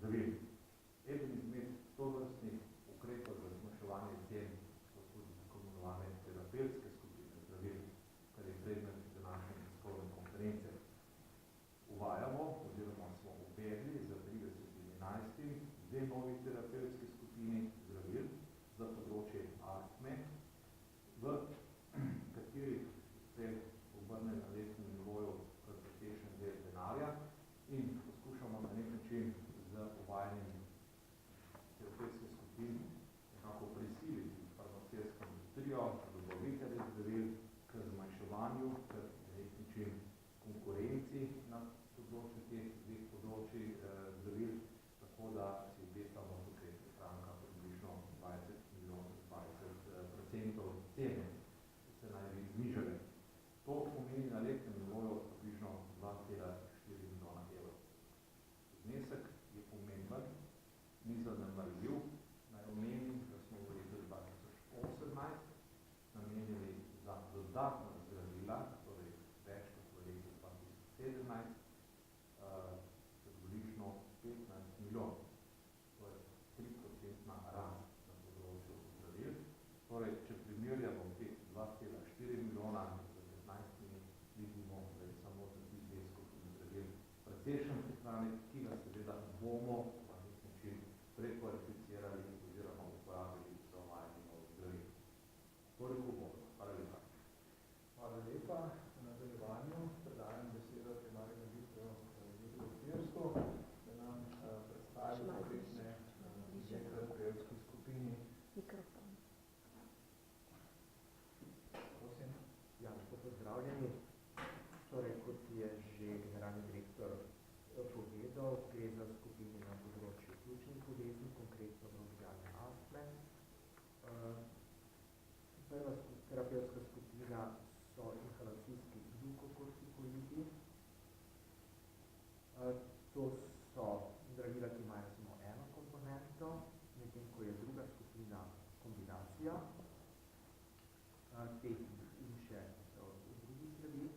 zdravil. Eden izmed tovrstnih ukrepov za zmanjševanje cen so tudi tako imenovane terapevtske skupine zdravil, kar je predmet današnje tiskovne konference. Uvajamo, oziroma smo uvedli za 30.11. dve novi terapevtski skupini zdravil za področje astme, v katerih se obrne na letnem nivoju kar precejšen del denarja in poskušamo na nek način z uvajanjem terapevtskih skupin nekako prisiliti farmacijsko industrijo, dobavitelje zdravil k zmanjševanju, k na nek način konkurenci na področju teh dveh področji zdravil, tako da si obetamo tukaj prihranka približno 20% cene, ki se naj bi znižale. To pomeni na letnem nivoju približno 2,4 milijona evrov. Znesek je pomemben, ni zanemarljiv. Naj omenim, da smo v letu 2018 namenili za dodatna zdravila, torej več kot v letu 2017, približno 15 milijonov. To je 3% rast na področju zdravil. Torej, če primerjamo teh 2,4 milijona z 15, vidimo, da je samo za tih dve skupini zdravil precejšen prihranek, ki ga seveda bomo na nek način prekvalificirali oziroma uporabili za uvajanje novih zdravil. Toliko bomo. Hvala lepa. Hvala lepa. V nadaljevanju predajam besedo primarnemu magistru Dimitriju Firstu, da nam predstavi konkretne terapevtske skupini. Mikrofon. Prosim. Ja, pozdravljeni. Torej, kot je že generalni direktor povedal, gre za skupine na področju ključnih bolezni, konkretno bronhialne astme. Prva terapevtska skupina so inhalacijski glukokortikoidi. To so zdravila, ki imajo samo eno komponento, medtem ko je druga skupina kombinacija teh in še drugih zdravil.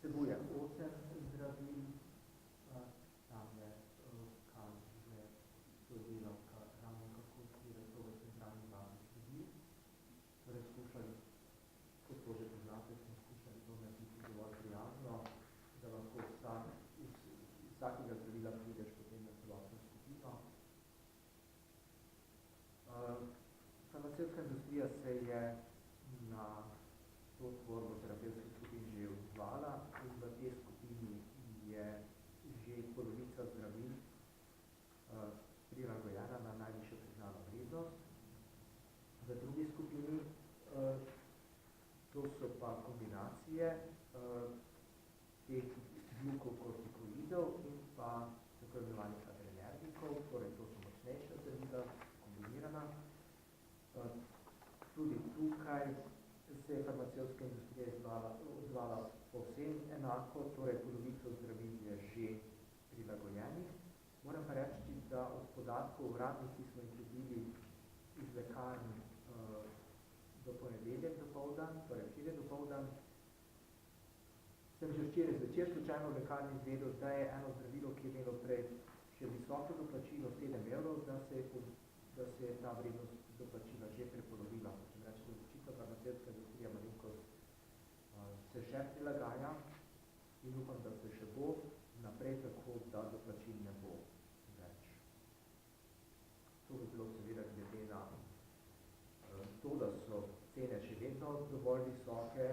Vsebuje 8 zdravil, tam je kaže sodelavka ravno kako odkrije to v centralni bazi zdravil. Torej skušali, kot to že poznate, smo skušali to narediti dovolj prijazno, da lahko iz vsakega zdravila prideš potem na celotno skupino. Farmacevtska industrija se je na to tvorbo terapevtskih skupin že odzvala in v tej skupini je že polovica zdravil prilagojena na najvišjo priznano vrednost. V drugi skupini to so pa kombinacije teh glukokortikoidov in pa tako imenovanih adrenergikov, torej to so močnejša zdravila, kombinirana. Tudi tukaj se je farmacevtska industrija odzvala povsem enako, torej polovico zdravil je že prilagojenih. Moram pa reči, da od podatkov uradnih, ki smo jih dobili iz lekarn do ponedeljek dopoldan, torej včeraj dopoldan, sem že včeraj zvečer slučajno v lekarni izvedel, da je eno zdravilo, ki je imelo prej še visoko doplačilo 7 evrov, da se je ta vrednost doplačila že prepolovila. Hočem reči, da očitno farmacevtska industrija malenkost se še prilagaja in upam, da se še bo naprej tako, da doplačil ne bo več. To bi bilo seveda glede na to, da so cene še vedno dovolj visoke,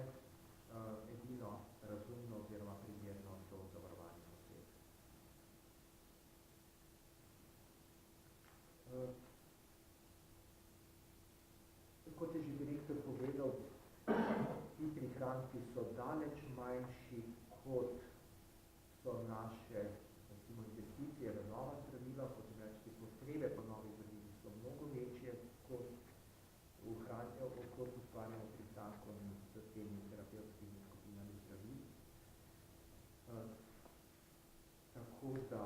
edino razumno oziroma primerno do zavarovanja oseb. Kot je že direktor povedal, ti prihranki so daleč manjši, kot so naše investicije v nova zdravila, kot reči, potrebe po novih zdravili so mnogo večje, kot ustvarjamo prihrankom s temi terapevtskimi skupinami zdravil. Tako da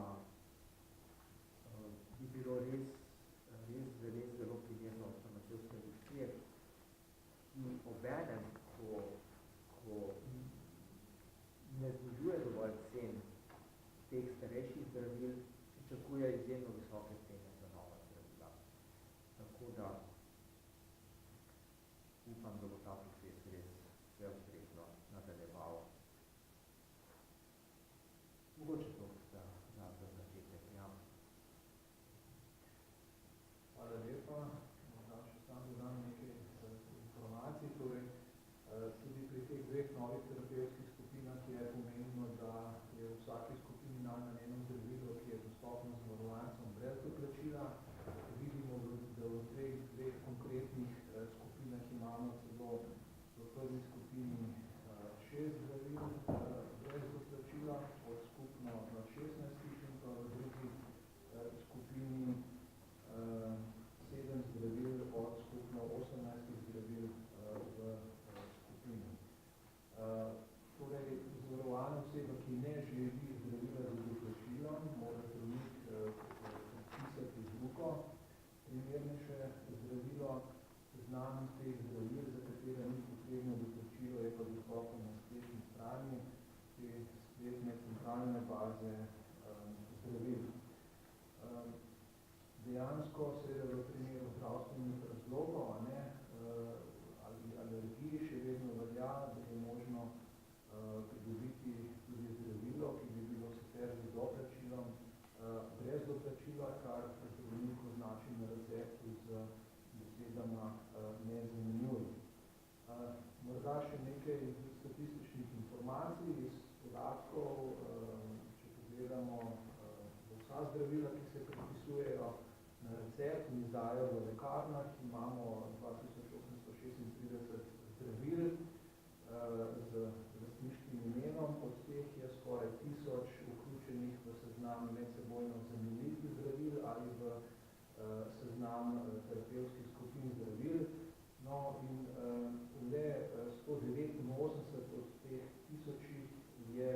bi bilo res zelo primerno od farmacevtske industrije, ki obenem, ko ne znižuje dovolj cen teh pričakuje izjemno visoke cene za nova zdravila. Tako da upam, da bo ta proces res vse ustrezno nadaljeval. Mogoče to za začetek, ja. Hvala lepa. Morda še sam dodam nekaj informacij. Torej, tudi pri teh dveh novih terapevtskih skupinah je pomembno, da je v vsaki skupini najmanj eno zdravilo, ki je dostopno zavarovancem brez doplačila. Vidimo, da v teh dveh konkretnih skupinah imamo celo v prvi skupini 6 zdravil brez doplačila od skupno 16 in pa v drugi skupini 7 zdravil od skupno 18 zdravil v skupini. Torej, zavarovana oseba, ki ne želi zdravila z doplačilom, mora zdravnik predpisati drugo primernejše zdravilo. Seznam teh zdravil, za katera ni potrebno doplačilo, je pa dostopno na spletni strani te spletne centralne baze zdravil. Dejansko seveda v primeru zdravstvenih razlogov ali alergij še vedno velja, da je možno pridobiti tudi zdravilo, ki bi bilo sicer z doplačilom, brez doplačila, kar zdravnik označi na receptu z besedama ne zamenjuj. Morda še nekaj statističnih informacij iz podatkov, če pogledamo vsa zdravila, ki se predpisujejo na recept in izdajo v lekarnah, imamo 2836 zdravil z lastniškim imenom, od teh je skoraj 1000 vključenih v seznam medsebojno zamenljivih zdravil ali v seznam terapevtskih skupin zdravil. No in le 189 od teh 1000 je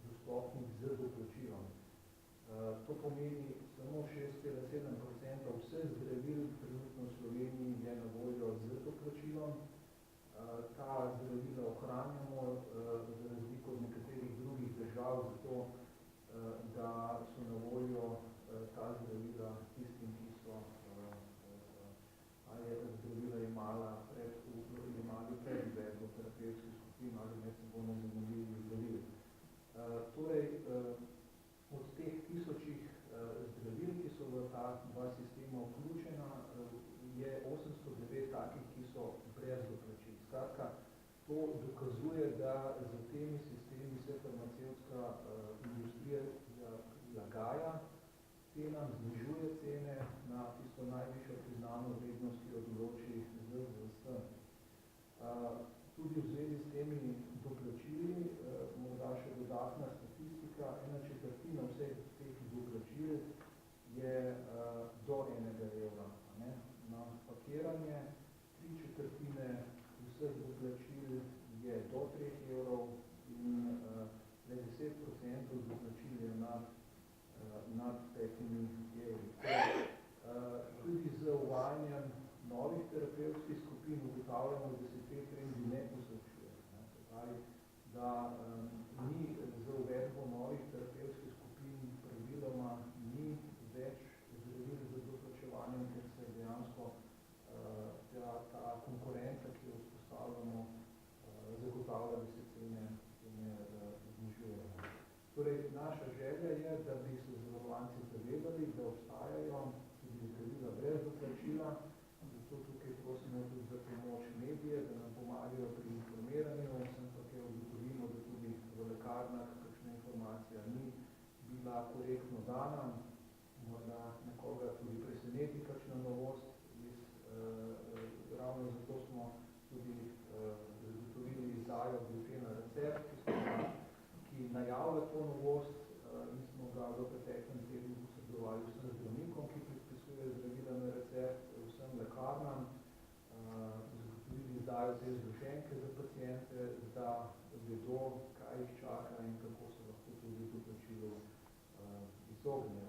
dostopnih z doplačilom. To pomeni samo 6,7% vseh zdravil trenutno v Sloveniji je na voljo z doplačilom. Ta zdravila ohranjamo za razliko od nekaterih drugih držav, zato da so na voljo ta zdravila tistim, ki so ali je ta zdravila imali pred izvedbo terapevtskih skupin ali medsebojno zamenljivih zdravil. Torej, od teh 1000 zdravil, ki so v ta dva sistema vključena, je 809 takih, ki so brez doplačil. Skratka, to dokazuje, da za temi sistemi se farmacevtska industrija lagaja, cenam znižuje cene na tisto najvišjo priznano vrednost, ki jo določi ZZS. Tudi v zvezi s temi doplačili, morda še dodatna statistika, 1/4 vseh teh doplačil je do 1 evra. Na pakiranje 3/4 vseh doplačil je do 3 evrov in le 10% doplačil je nad 5 evri. Tudi z uvajanjem novih terapevtskih skupin ugotavljamo, da se te trendi ne poslabšujejo. Se pravi, da ni z uvedbo novih terapevtskih skupin praviloma ni več zdravil z doplačevanjem, ker se dejansko ta konkurenca, ki jo vzpostavljamo, zagotavlja, da se cene znižujejo. Torej, naša želja je, da bi se zavarovanci zavedali, da obstajajo tudi zdravila brez doplačila, zato tukaj prosimo tudi za pomoč medije, da nam pomagajo pri informiranju, sem pa kaj ugotovimo, da tudi v lekarnah kakšna informacija ni bila korektno dana, morda nekoga tudi preseneti kakšna novost, ravno zato smo tudi zagotovili izdajo glutena recept, ki najavlja to novost, in smo ga v preteklem tednu posredovali vsem zdravnikom, ki predpisujejo zdravila na recept, vsem lekarnam, zagotovili izdajo te zloženke za paciente, da vedo, kaj jih čaka in kako se lahko tudi doplačilu izogne.